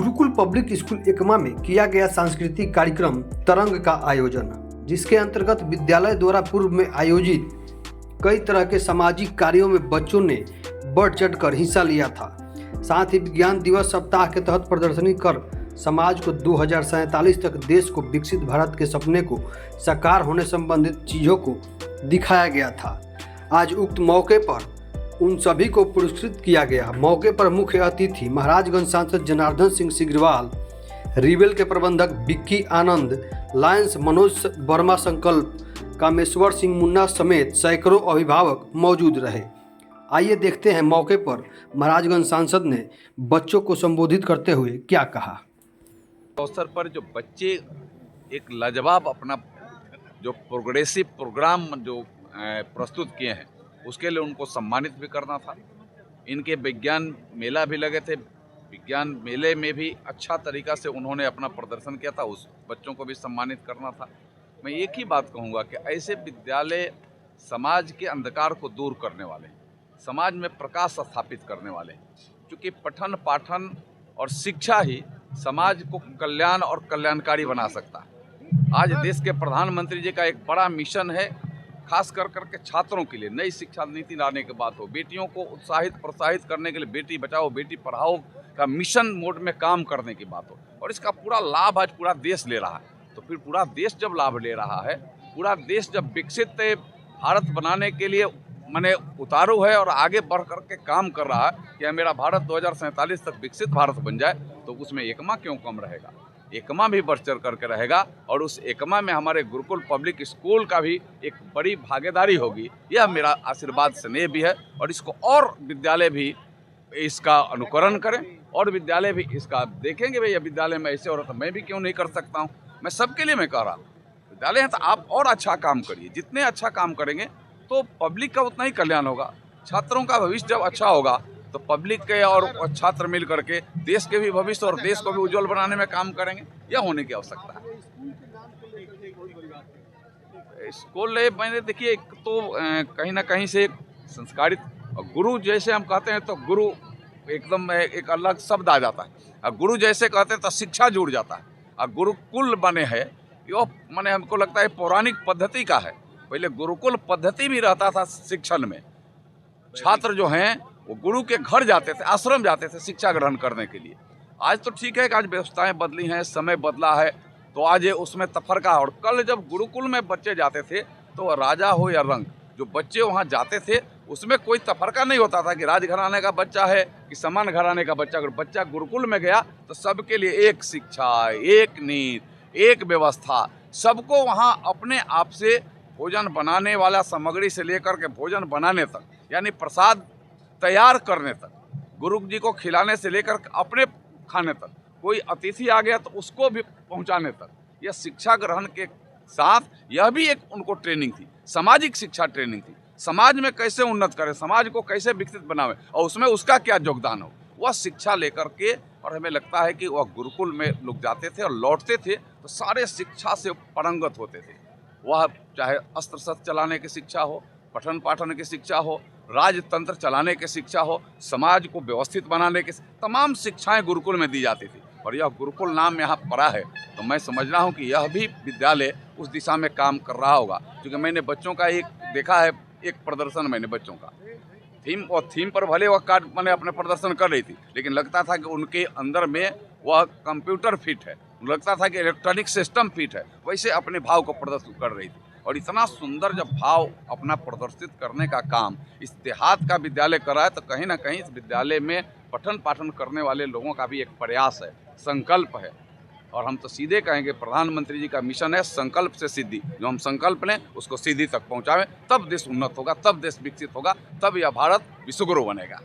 Gurukul public school Ekma में किया गया सांस्कृतिक कार्यक्रम तरंग का आयोजन, जिसके अंतर्गत विद्यालय द्वारा पूर्व में आयोजित कई तरह के सामाजिक कार्यों में बच्चों ने बढ़ चढ़कर हिस्सा लिया था। साथ ही विज्ञान दिवस सप्ताह के तहत प्रदर्शनी कर समाज को 2047 तक देश को विकसित भारत के सपने को साकार होने संबंधित चीज़ों को दिखाया गया था। आज उक्त मौके पर उन सभी को पुरस्कृत किया गया। मौके पर मुख्य अतिथि महाराजगंज सांसद जनार्दन सिंह सिग्रीवाल, रिबेल के प्रबंधक विक्की आनंद, लायंस मनोज वर्मा, संकल्प कामेश्वर सिंह मुन्ना समेत सैकड़ों अभिभावक मौजूद रहे। आइए देखते हैं मौके पर महाराजगंज सांसद ने बच्चों को संबोधित करते हुए क्या कहा। अवसर पर जो बच्चे एक लाजवाब अपना जो प्रोग्रेसिव प्रोग्राम जो प्रस्तुत किए हैं, उसके लिए उनको सम्मानित भी करना था। इनके विज्ञान मेला भी लगे थे, विज्ञान मेले में भी अच्छा तरीका से उन्होंने अपना प्रदर्शन किया था, उस बच्चों को भी सम्मानित करना था। मैं एक ही बात कहूँगा कि ऐसे विद्यालय समाज के अंधकार को दूर करने वाले, समाज में प्रकाश स्थापित करने वाले, क्योंकि पठन पाठन और शिक्षा ही समाज को कल्याण और कल्याणकारी बना सकता है। आज देश के प्रधानमंत्री जी का एक बड़ा मिशन है, खास कर करके छात्रों के लिए नई शिक्षा नीति लाने के बाद हो, बेटियों को उत्साहित प्रोत्साहित करने के लिए बेटी बचाओ बेटी पढ़ाओ का मिशन मोड में काम करने की बात हो, और इसका पूरा लाभ आज पूरा देश ले रहा है। तो फिर पूरा देश जब लाभ ले रहा है, पूरा देश जब विकसित भारत बनाने के लिए मैंने उतारू है और आगे बढ़ करके काम कर रहा है कि मेरा भारत 2047 तक विकसित भारत बन जाए, तो उसमें एकमा क्यों कम रहेगा? एकमा भी बढ़ चढ़ करके रहेगा, और उस एकमा में हमारे गुरुकुल पब्लिक स्कूल का भी एक बड़ी भागीदारी होगी। यह मेरा आशीर्वाद स्नेह भी है, और इसको और विद्यालय भी इसका अनुकरण करें, और विद्यालय भी इसका देखेंगे भाई विद्यालय में ऐसे हो रहा था, मैं भी क्यों नहीं कर सकता हूँ। मैं सबके लिए मैं कह रहा हूँ, विद्यालय है तो आप और अच्छा काम करिए। जितने अच्छा काम करेंगे तो पब्लिक का उतना ही कल्याण होगा। छात्रों का भविष्य जब अच्छा होगा तो पब्लिक के और छात्र मिल करके देश के भी भविष्य और देश को भी उज्जवल बनाने में काम करेंगे। यह होने की आवश्यकता है। स्कूल मैंने देखिए, एक तो कहीं ना कहीं से संस्कारित गुरु जैसे हम कहते हैं तो गुरु एकदम एक अलग शब्द आ जाता है, और गुरु जैसे कहते हैं तो शिक्षा जुड़ जाता है। और गुरुकुल बने हैं, यो मैंने हमको लगता है पौराणिक पद्धति का है। पहले गुरुकुल पद्धति भी रहता था शिक्षण में। छात्र जो हैं वो गुरु के घर जाते थे, आश्रम जाते थे शिक्षा ग्रहण करने के लिए। आज तो ठीक है कि आज व्यवस्थाएं बदली हैं, समय बदला है, तो आज ये उसमें तफरका। और कल जब गुरुकुल में बच्चे जाते थे तो राजा हो या रंग, जो बच्चे वहाँ जाते थे उसमें कोई तफरका नहीं होता था कि राजघराने का बच्चा है कि समान घराने का बच्चा। अगर बच्चा गुरुकुल में गया तो सबके लिए एक शिक्षा, एक नीति, एक व्यवस्था, सबको वहाँ अपने आप से भोजन बनाने वाला सामग्री से लेकर के भोजन बनाने तक, यानी प्रसाद तैयार करने तक, गुरु जी को खिलाने से लेकर अपने खाने तक, कोई अतिथि आ गया तो उसको भी पहुंचाने तक, यह शिक्षा ग्रहण के साथ यह भी एक उनको ट्रेनिंग थी, सामाजिक शिक्षा ट्रेनिंग थी। समाज में कैसे उन्नत करें, समाज को कैसे विकसित बनावे और उसमें उसका क्या योगदान हो, वह शिक्षा लेकर के। और हमें लगता है कि वह गुरुकुल में लोग जाते थे और लौटते थे तो सारे शिक्षा से पारंगत होते थे। वह चाहे अस्त्र शस्त्र चलाने की शिक्षा हो, पठन पाठन की शिक्षा हो, राजतंत्र चलाने की शिक्षा हो, समाज को व्यवस्थित बनाने की तमाम शिक्षाएं गुरुकुल में दी जाती थी। और यह गुरुकुल नाम यहाँ पड़ा है तो मैं समझ रहा हूँ कि यह भी विद्यालय उस दिशा में काम कर रहा होगा। क्योंकि मैंने बच्चों का एक देखा है, एक प्रदर्शन मैंने बच्चों का थीम पर भले वह कार्ड मैंने अपने प्रदर्शन कर रही थी, लेकिन लगता था कि उनके अंदर में वह कंप्यूटर फिट है, लगता था कि इलेक्ट्रॉनिक सिस्टम फिट है, वैसे अपने भाव को प्रदर्शित कर रही थी। और इतना सुंदर जब भाव अपना प्रदर्शित करने का काम इस देहात का विद्यालय कर रहा है, तो कहीं ना कहीं इस विद्यालय में पठन पाठन करने वाले लोगों का भी एक प्रयास है, संकल्प है। और हम तो सीधे कहेंगे प्रधानमंत्री जी का मिशन है संकल्प से सिद्धि। जो हम संकल्प लें उसको सिद्धि तक पहुंचावें, तब देश उन्नत होगा, तब देश विकसित होगा, तब यह भारत विश्वगुरु बनेगा।